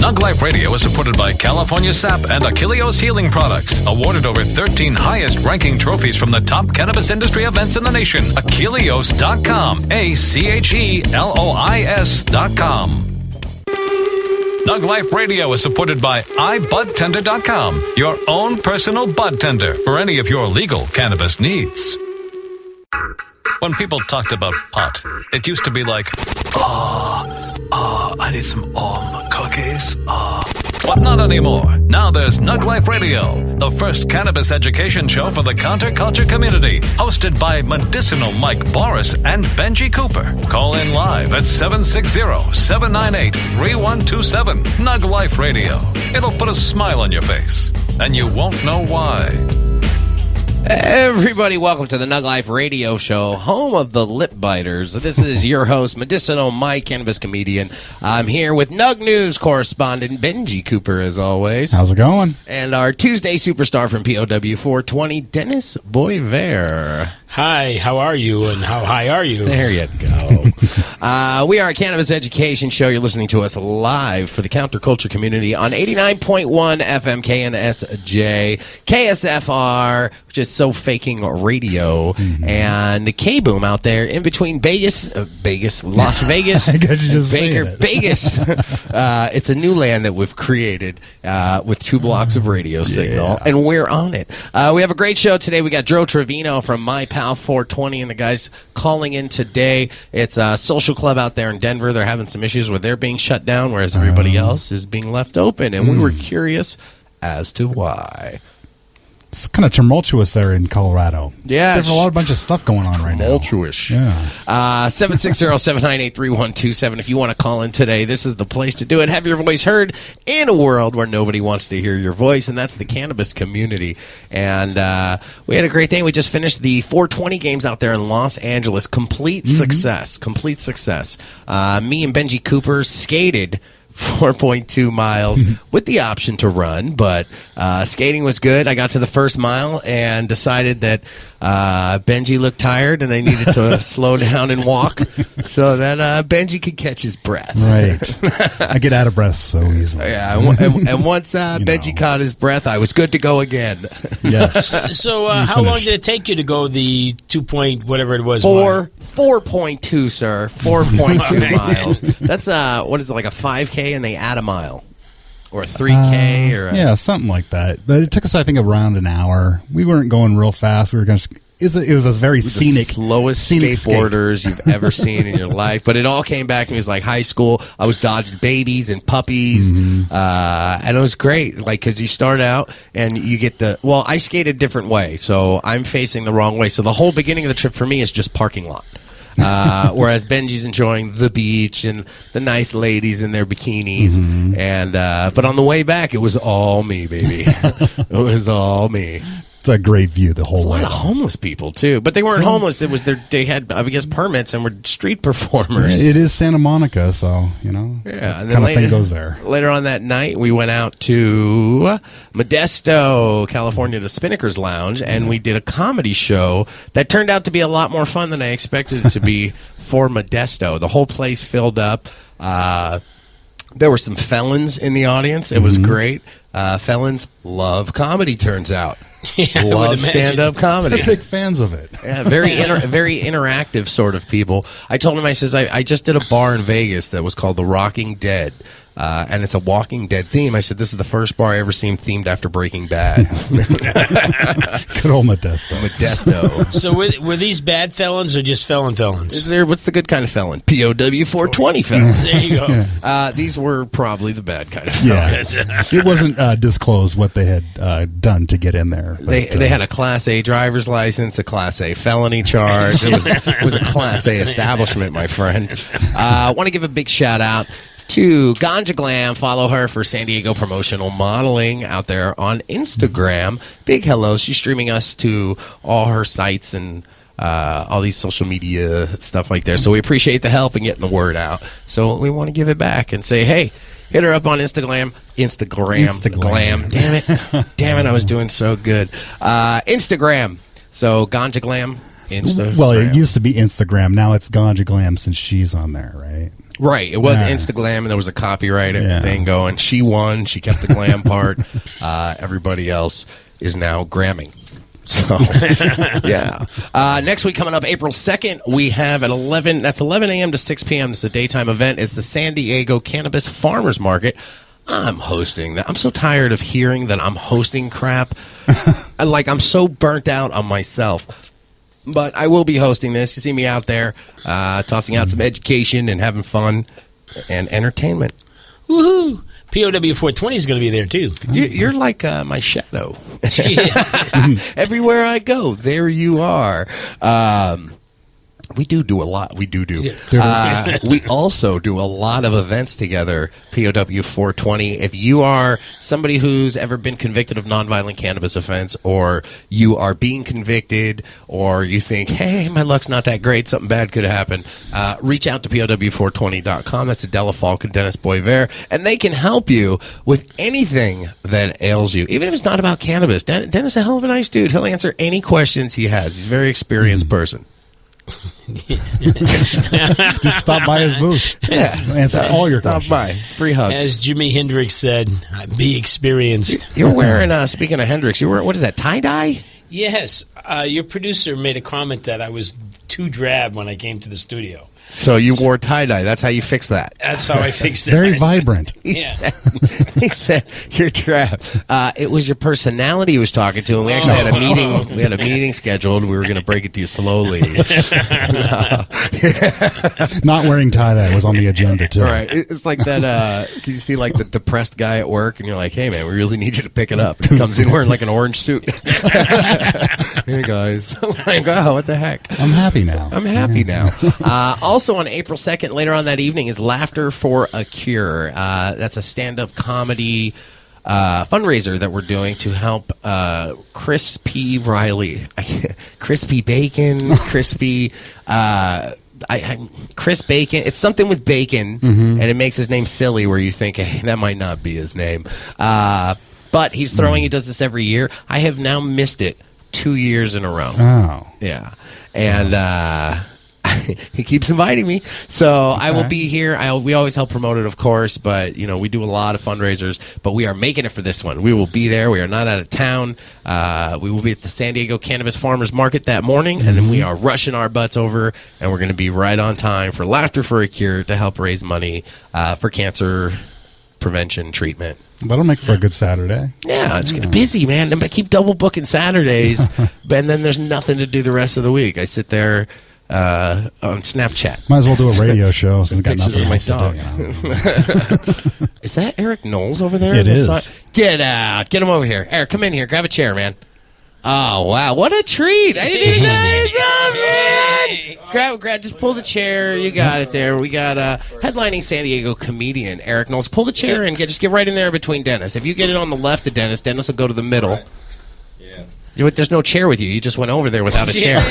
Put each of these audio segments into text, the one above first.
Nug Life Radio is supported by California Sap and Achilleos Healing Products. Awarded over 13 highest-ranking trophies from the top cannabis industry events in the nation. Achilleos.com. ACHELOIS.com. Nug Life Radio is supported by iBudTender.com, your own personal bud tender for any of your legal cannabis needs. When people talked about pot, it used to be like, I need some almond cookies. But not anymore. Now there's Nug Life Radio, the first cannabis education show for the counterculture community, hosted by medicinal Mike Boris and Benji Cooper. Call in live at 760-798-3127. Nug Life Radio. It'll put a smile on your face, and you won't know why. Everybody, welcome to the Nug Life Radio Show, home of the lip biters. This is your host, Medicinal Mike, cannabis comedian. I'm here with Nug News correspondent Benji Cooper, as always. How's it going? And our Tuesday superstar from POW 420, Dennis Boisvert. Hi, how are you, and how high are you? There you go. We are a cannabis education show. You're listening to us live for the counterculture community on 89.1 FM KNSJ, KSFR, which is so faking radio, and K-Boom out there in between Las Vegas, I got you just Baker, saying it. Vegas. It's a new land that we've created with 2 blocks of radio signal, and we're on it. We have a great show today. We got Joe Trevino from My Pal 420 and the guys calling in today. It's a social club out there in Denver. They're having some issues where they're being shut down, whereas everybody else is being left open, and we were curious as to why. It's kind of tumultuous there in Colorado. Yeah. There's a bunch of stuff going on right now. Tumultuous. Yeah. 760-798-3127. If you want to call in today, this is the place to do it. Have your voice heard in a world where nobody wants to hear your voice, and that's the cannabis community. And we had a great day. We just finished the 420 games out there in Los Angeles. Complete success. Complete success. Me and Benji Cooper skated 4.2 miles with the option to run, but skating was good. I got to the first mile and decided that Benji looked tired and I needed to slow down and walk so that Benji could catch his breath. Right. I get out of breath so easily. Yeah, and once Benji caught his breath, I was good to go again. Yes. So how long did it take you to go the 2 point, whatever it was? 4.2, sir. 4.2 miles. That's, what is it, like a 5K and they add a mile? Or a 3K? Yeah, something like that. But it took us, I think, around an hour. We weren't going real fast. We were just... It was a very scenic, the slowest scenic skateboarders you've ever seen in your life. But it all came back to me. It was like high school. I was dodging babies and puppies, and it was great. Like, because you start out and you get I skate a different way, so I'm facing the wrong way. So the whole beginning of the trip for me is just parking lot. Whereas Benji's enjoying the beach and the nice ladies in their bikinis, and but on the way back, it was all me, baby. It was all me. It's a great view the whole A way. lot of homeless people too, but they weren't homeless. It was they had, I guess, permits and were street performers. It is Santa Monica, so Yeah, and then kind of thing goes there. Later on that night, we went out to Modesto, California, to Spinnaker's Lounge, and we did a comedy show that turned out to be a lot more fun than I expected it to be for Modesto. The whole place filled up. There were some felons in the audience. It was great. Felons love comedy, turns out. Yeah, love stand-up comedy. They're big fans of it. Yeah, very interactive sort of people. I told him, I says, I just did a bar in Vegas that was called The Rocking Dead. And it's a Walking Dead theme. I said, this is the first bar I ever seen themed after Breaking Bad. Good old Modesto. Modesto. So were these bad felons or just felons? What's the good kind of felon? POW 420 felon. There you go. These were probably the bad kind of felons. Yeah. It wasn't disclosed what they had done to get in there. But, They had a Class A driver's license, a Class A felony charge. It was a Class A establishment, my friend. I want to give a big shout out to Ganja Glam. Follow her for San Diego promotional modeling out there on Instagram. Big hello. She's streaming us to all her sites and all these social media stuff like that. So we appreciate the help in getting the word out. So we want to give it back and say, hey, hit her up on Instagram. Glam. Damn it. I was doing so good. Instagram. So Ganja Glam. Instagram. Well, it used to be Instagram. Now it's Ganja Glam since she's on there, right? Right. It was Yeah. Instaglam, and there was a copyright Yeah. thing going. She won. She kept the glam part. Everybody else is now gramming. So, yeah. Next week coming up, April 2nd, we have at 11, that's 11 a.m. to 6 p.m. It's a daytime event. It's the San Diego Cannabis Farmers Market. I'm hosting that. I'm so tired of hearing that I'm hosting crap. I'm so burnt out on myself. But I will be hosting this. You see me out there tossing out some education and having fun and entertainment. Woohoo! POW 420 is going to be there, too. You're like my shadow. Everywhere I go, there you are. We do a lot. We do. We also do a lot of events together, POW 420. If you are somebody who's ever been convicted of nonviolent cannabis offense, or you are being convicted, or you think, hey, my luck's not that great, something bad could happen, reach out to POW420.com. That's Adela Falk and Dennis Boisvert, and they can help you with anything that ails you, even if it's not about cannabis. Dennis is a hell of a nice dude. He'll answer any questions he has. He's a very experienced person. Just stop by his booth. Yeah. Answer all your Stop questions. by. Free hugs. As Jimi Hendrix said, be experienced. You're wearing, speaking of Hendrix, what is that, tie-dye? Yes. Your producer made a comment that I was too drab when I came to the studio. So you wore tie-dye. That's how you fix that. That's how I fixed it. Very vibrant. Yeah. He said, you're trapped. It was your personality he was talking to, and we actually had a meeting. We had a meeting scheduled. We were going to break it to you slowly. Not wearing tie-dye was on the agenda, too. All right. It's like that, can you see like the depressed guy at work, and you're like, hey, man, we really need you to pick it up. He comes in wearing like an orange suit. Hey, guys. I'm like, oh, what the heck? I'm happy now. I'm happy now. Also on April 2nd, later on that evening, is Laughter for a Cure. That's a stand-up comedy fundraiser that we're doing to help Chris P. Riley. Crispy Bacon, Crispy... Chris Bacon. It's something with bacon, and it makes his name silly where you think, hey, that might not be his name. But he's throwing, he does this every year. I have now missed it 2 years in a row. Oh. Yeah. And he keeps inviting me. So I will be here. We always help promote it, of course, but we do a lot of fundraisers, but we are making it for this one. We will be there. We are not out of town. We will be at the San Diego Cannabis Farmers Market that morning, and then we are rushing our butts over, and we're going to be right on time for Laughter for a Cure to help raise money for cancer prevention treatment. That'll make for a good Saturday. Yeah, it's gonna be busy, man. I keep double booking Saturdays, and then there's nothing to do the rest of the week. I sit there on Snapchat. Might as well do a radio show since I got Pictures nothing of my else dog. to do. Is that Erik Knowles over there? It is. Get out. Get him over here. Eric, come in here. Grab a chair, man. Oh, wow. What a treat. I didn't even know. Grab, just pull the chair. You got it there. We got headlining San Diego comedian Erik Knowles. Pull the chair and just get right in there between Dennis. If you get it on the left of Dennis will go to the middle. Yeah. There's no chair with you. You just went over there without a chair.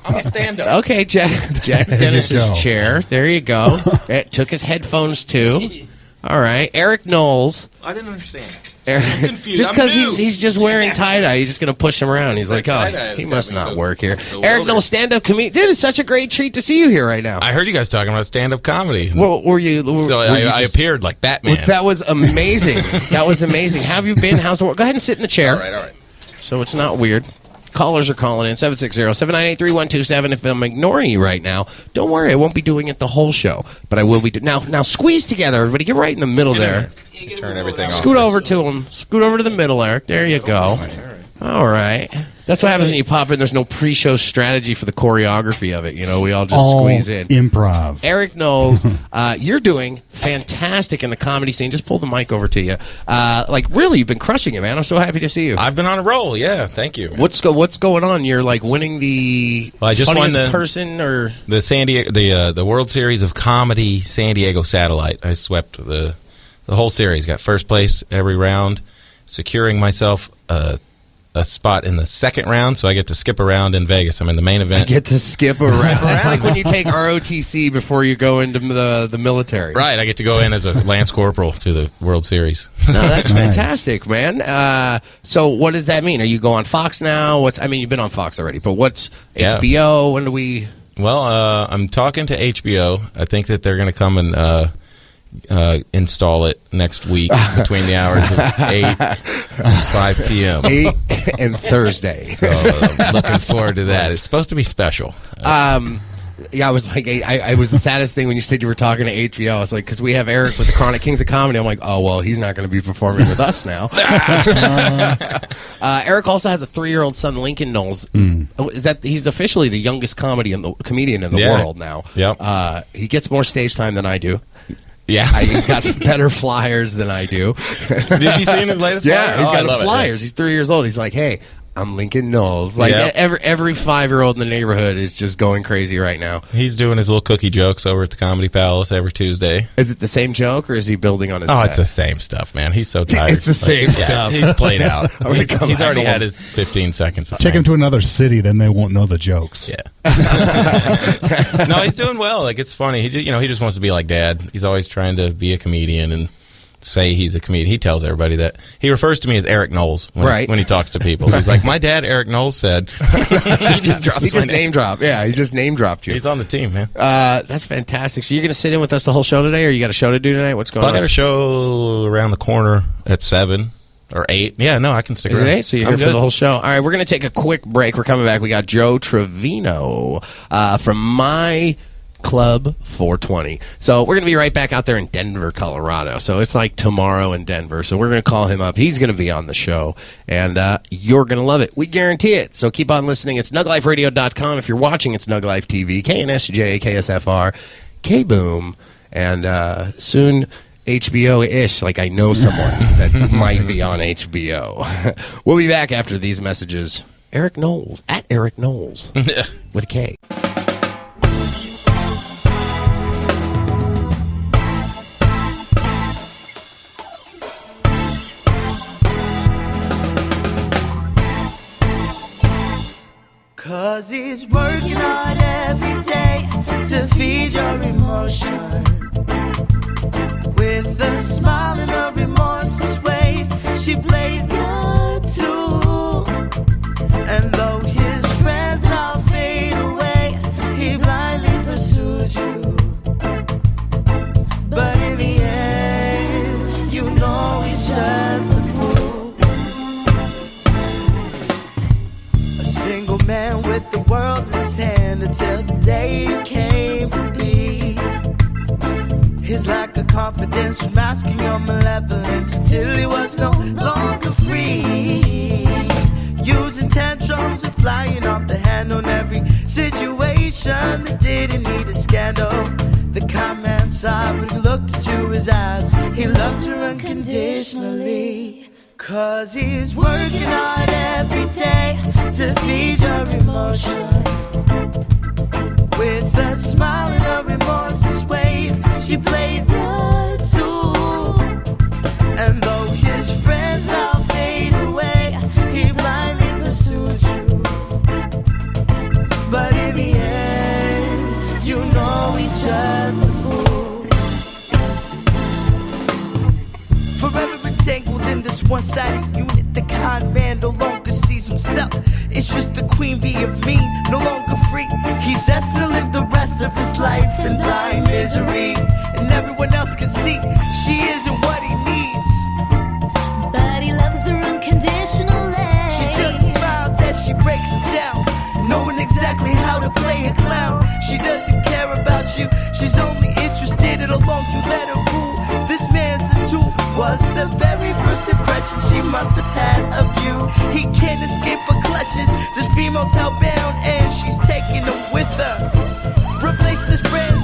I'm a stand-up. Okay, Jack Dennis's chair. There you go. It took his headphones, too. All right. Erik Knowles. I didn't understand. Eric, I'm confused. just because I'm new. he's just wearing tie-dye, you're just going to push him around. He's like, oh, he must not work here. Erik Knowles, stand-up comedian. Dude, it's such a great treat to see you here right now. I heard you guys talking about stand-up comedy. Well, were you? So I appeared like Batman. That was amazing. That was amazing. How have you been? How's the work? Go ahead and sit in the chair. All right. So it's not weird. Callers are calling in, 760-798-3127. If I'm ignoring you right now, don't worry. I won't be doing it the whole show, but I will be. Now squeeze together, everybody. Get right in the middle there. Turn everything off. Scoot over to him. Scoot over to the middle, Eric. There you go. All right. That's what happens when you pop in. There's no pre-show strategy for the choreography of it. We all just squeeze in. Improv. Erik Knowles, you're doing fantastic in the comedy scene. Just pull the mic over to you. Really, you've been crushing it, man. I'm so happy to see you. I've been on a roll. Yeah, thank you. What's going on? You're like winning the I just won funniest person, or the San Diego the World Series of Comedy San Diego Satellite. I swept the whole series. Got first place every round, securing myself a spot in the second round, so I get to skip around in Vegas. I'm in the main event. Get to skip around. That's like when you take ROTC before you go into the military. Right, I get to go in as a Lance Corporal to the World Series. No, that's Nice. fantastic, man. So what does that mean? Are you going on Fox now? You've been on Fox already, but what's Yeah. HBO? When do we... Well, I'm talking to HBO. I think that they're going to come and install it next week between the hours of 8 and 5 p.m. 8 and Thursday. So I'm looking forward to that. It's supposed to be special. Yeah, I was like, I was the saddest thing when you said you were talking to HBO. I was like, because we have Eric with the Chronic Kings of Comedy. I'm like, oh, well, he's not going to be performing with us now. Eric also has a 3-year-old son, Lincoln Knowles. Oh, he's officially the youngest comedian in the world now. Yep. He gets more stage time than I do. Yeah. He's got better flyers than I do. Did you see his latest flyer? Yeah, he's got the flyers. He's 3 years old. He's like, hey, I'm Lincoln Knowles. Like every 5-year-old in the neighborhood is just going crazy right now. He's doing his little cookie jokes over at the Comedy Palace every Tuesday. Is it the same joke, or is he building on his set? It's the same stuff, man. He's so tired. It's the same stuff. He's played out. He's already home. had his 15 seconds. Take him to another city, then they won't know the jokes. Yeah. No, he's doing well. Like, it's funny. He just wants to be like Dad. He's always trying to be a comedian and say he's a comedian. He tells everybody that. He refers to me as Erik Knowles when he talks to people. He's like, my dad, Erik Knowles, said. He just name dropped. Yeah, he just name dropped you. He's on the team, man. That's fantastic. So you're going to sit in with us the whole show today, or you got a show to do tonight? What's going on? I got a show around the corner at 7 or 8. Yeah, no, I can stick around. Is it 8? So you're here for the whole show. All right, we're going to take a quick break. We're coming back. We got Joe Trevino from My Club 420. So we're going to be right back out there in Denver, Colorado. So it's like tomorrow in Denver. So we're going to call him up. He's going to be on the show, and you're going to love it. We guarantee it. So keep on listening. It's NugLifeRadio.com. If you're watching, it's Nug Life TV, KNSJ, KSFR, K-Boom, and soon HBO-ish. Like, I know someone that might be on HBO. We'll be back after these messages. Erik Knowles, at Erik Knowles, with a K. Cause he's working hard every day to feed your emotion. With a smile and a remorseless wave, she plays your tune. And though his friends all fade away, he blindly pursues you. But in the end, you know he's just a fool. A single man with the world in his hand until the day you came to be. His lack of confidence was masking your malevolence until he was no longer free. Using tantrums and flying off the handle in every situation that didn't need a scandal. The kind man sighed, but he looked into his eyes. He loved her unconditionally. Cause he's working hard every day to feed your emotion. With a smile and a remorseless wave, she plays your tune. And though his friends all fade away, he blindly pursues you. But in the end, you know he's just a fool. Forever entangled in this one-sided unit, the con man no longer sees himself. It's just the queen bee of me, no longer free. He's destined to live the rest of his life in blind misery. And everyone else can see she isn't what he needs. But he loves her unconditionally. She just smiles as she breaks him down, knowing exactly how to play a clown. She doesn't care about you, she's only interested in how long you let her rule. This man's a tool, was the very first impression she must have had of you. He can't escape her clutches, this female's hellbound and she's taking him with her. Replace this friend